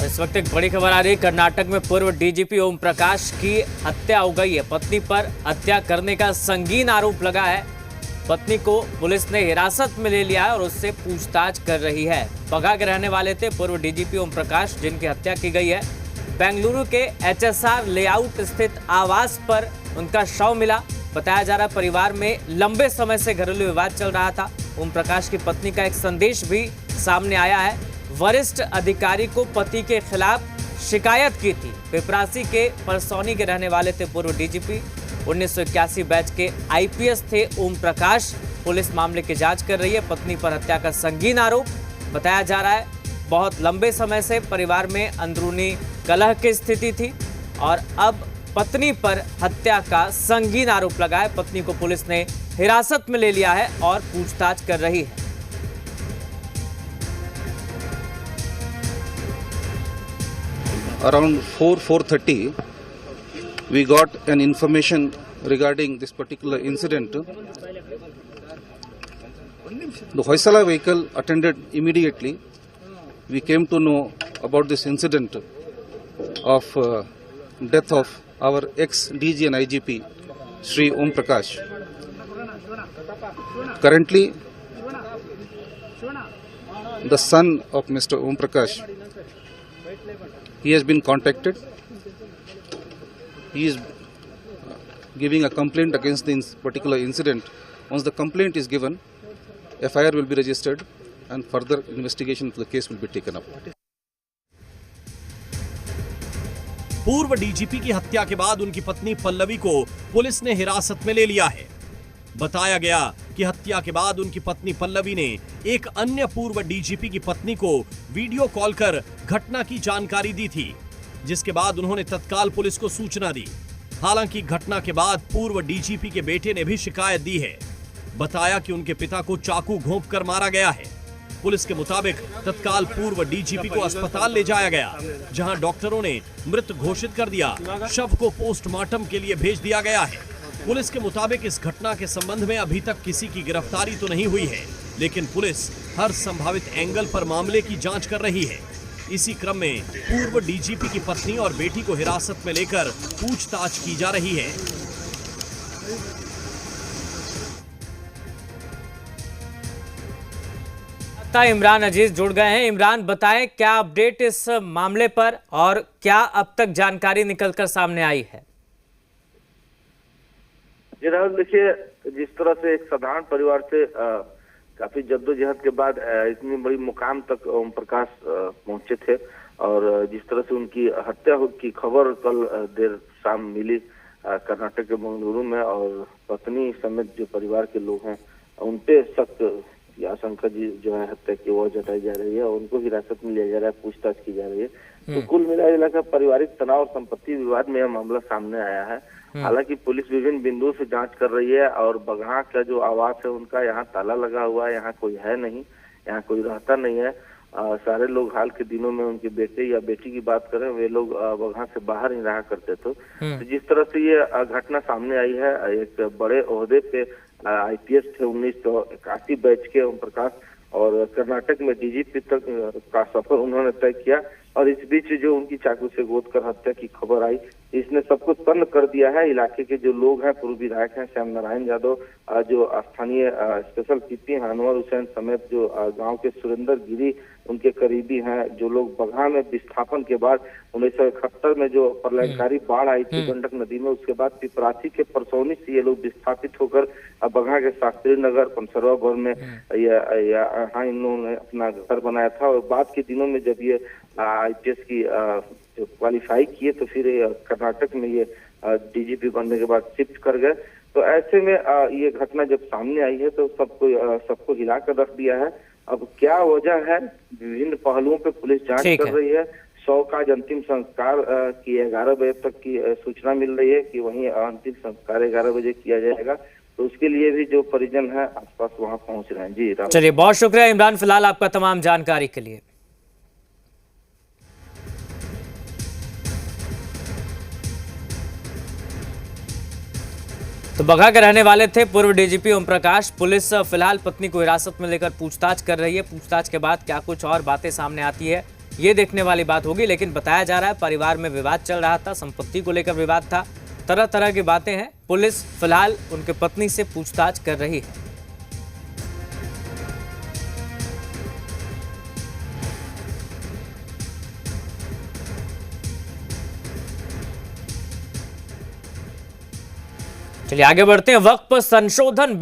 इस वक्त एक बड़ी खबर आ रही है। कर्नाटक में पूर्व डीजीपी ओम प्रकाश की हत्या हो गई है। पत्नी पर हत्या करने का संगीन आरोप लगा है। पत्नी को पुलिस ने हिरासत में ले लिया है और उससे पूछताछ कर रही है। बगहा के रहने वाले थे पूर्व डीजीपी ओम प्रकाश, जिनकी हत्या की गई है। बेंगलुरु के एचएसआर लेआउट स्थित आवास पर उनका शव मिला। बताया जा रहा है परिवार में लंबे समय से घरेलू विवाद चल रहा था। ओम प्रकाश की पत्नी का एक संदेश भी सामने आया है। वरिष्ठ अधिकारी को पति के खिलाफ शिकायत की थी। पिपरासी के परसौनी के रहने वाले थे पूर्व डीजीपी। 1981 बैच के आईपीएस थे ओम प्रकाश। पुलिस मामले की जांच कर रही है। पत्नी पर हत्या का संगीन आरोप बताया जा रहा है। बहुत लंबे समय से परिवार में अंदरूनी कलह की स्थिति थी और अब पत्नी पर हत्या का संगीन आरोप लगा है। पत्नी को पुलिस ने हिरासत में ले लिया है और पूछताछ कर रही है। Around 4:30 we got an information regarding this particular incident. The Hoysala vehicle attended immediately. We came to know about this incident of death of our ex-DG and IGP Shri Om Prakash. Currently the son of Mr. Om Prakash, he has been contacted. He is giving a complaint against this particular incident. Once the complaint is given, FIR will be registered and further investigation of the case will be taken up. पूर्व DGP की हत्या के बाद उनकी पत्नी पल्लवी को police ने हिरासत में ले लिया है। बताया गया कि हत्या के बाद उनकी पत्नी पल्लवी ने एक अन्य पूर्व डीजीपी की पत्नी को वीडियो कॉल कर घटना की जानकारी दी थी, जिसके बाद उन्होंने तत्काल पुलिस को सूचना दी। हालांकि घटना के बाद पूर्व डीजीपी के बेटे ने भी शिकायत दी है। बताया कि उनके पिता को चाकू घोंपकर मारा गया है। पुलिस के मुताबिक तत्काल पूर्व डीजीपी को अस्पताल ले जाया गया, जहां डॉक्टरों ने मृत घोषित कर दिया। शव को पोस्टमार्टम के लिए भेज दिया गया है। पुलिस के मुताबिक इस घटना के संबंध में अभी तक किसी की गिरफ्तारी तो नहीं हुई है, लेकिन पुलिस हर संभावित एंगल पर मामले की जांच कर रही है। इसी क्रम में पूर्व डीजीपी की पत्नी और बेटी को हिरासत में लेकर पूछताछ की जा रही है। इमरान अजीज जुड़ गए हैं। इमरान, बताएं क्या अपडेट इस मामले पर और क्या अब तक जानकारी निकलकर सामने आई है? जी राहुल, देखिए, जिस तरह से एक साधारण परिवार से काफी जद्दोजहद के बाद इतनी बड़ी मुकाम तक ओम प्रकाश पहुंचे थे और जिस तरह से उनकी हत्या की खबर कल देर शाम मिली कर्नाटक के बेंगलुरु में, और पत्नी समेत जो परिवार के लोग हैं उनपे सख्त आशंका जी जो है हत्या की ओर जताई जा रही है और उनको हिरासत में लिया जा रहा है, पूछताछ की जा रही है। तो कुल मिला कर पारिवारिक तनाव और संपत्ति विवाद में यह मामला सामने आया है। हालांकि पुलिस विभिन्न बिंदुओं से जांच कर रही है और बगहा का जो आवास है उनका यहाँ ताला लगा हुआ है, यहाँ कोई है नहीं, यहाँ कोई रहता नहीं है। सारे लोग हाल के दिनों में उनके बेटे या बेटी की बात करें, वे लोग बगहा से बाहर ही रहा करते थे। तो जिस तरह से ये घटना सामने आई है, एक बड़े ओहदे पे आईपीएस थे 1981 बैच के ओम प्रकाश और कर्नाटक में डीजीपी तक का सफर उन्होंने तय किया, और इस बीच जो उनकी चाकू से गोद कर हत्या की खबर आई, इसने सब कुछ तन्न कर दिया है। इलाके के जो लोग हैं, पूर्व विधायक हैं श्याम नारायण यादव, जो स्थानीय स्पेशल पीपी हैं अनवर हुसैन समेत जो गांव के सुरेंद्र गिरी उनके करीबी हैं, जो लोग बगहा में विस्थापन के बाद 1971 में जो प्रलयकारी बाढ़ आई थी गंडक नदी में, उसके बाद पिपरासी के परसौनी से ये लोग विस्थापित होकर बगहा के शास्त्री नगर पंसरवा भर में यहाँ इन लोगों ने अपना घर बनाया था। और बाद के दिनों में जब ये आईपीएस की क्वालिफाई किए तो फिर कर्नाटक में ये डीजीपी बनने के बाद शिफ्ट कर गए। तो ऐसे में ये घटना जब सामने आई है तो सबको हिला कर रख दिया है। अब क्या वजह है, विभिन्न पहलुओं पे पुलिस जांच कर रही है। 100 का अंतिम संस्कार की 11 बजे तक की सूचना मिल रही है कि वहीं अंतिम संस्कार 11 बजे किया जाएगा। तो उसके लिए भी जो परिजन है आसपास वहां पहुंच रहे हैं। जी चलिए, बहुत शुक्रिया इमरान फिलहाल आपका तमाम जानकारी के लिए। तो बगहा के रहने वाले थे पूर्व डीजीपी ओम प्रकाश। पुलिस फिलहाल पत्नी को हिरासत में लेकर पूछताछ कर रही है। पूछताछ के बाद क्या कुछ और बातें सामने आती है ये देखने वाली बात होगी। लेकिन बताया जा रहा है परिवार में विवाद चल रहा था, संपत्ति को लेकर विवाद था, तरह तरह की बातें हैं। पुलिस फिलहाल उनके पत्नी से पूछताछ कर रही है। चलिए आगे बढ़ते हैं। वक्त पर संशोधन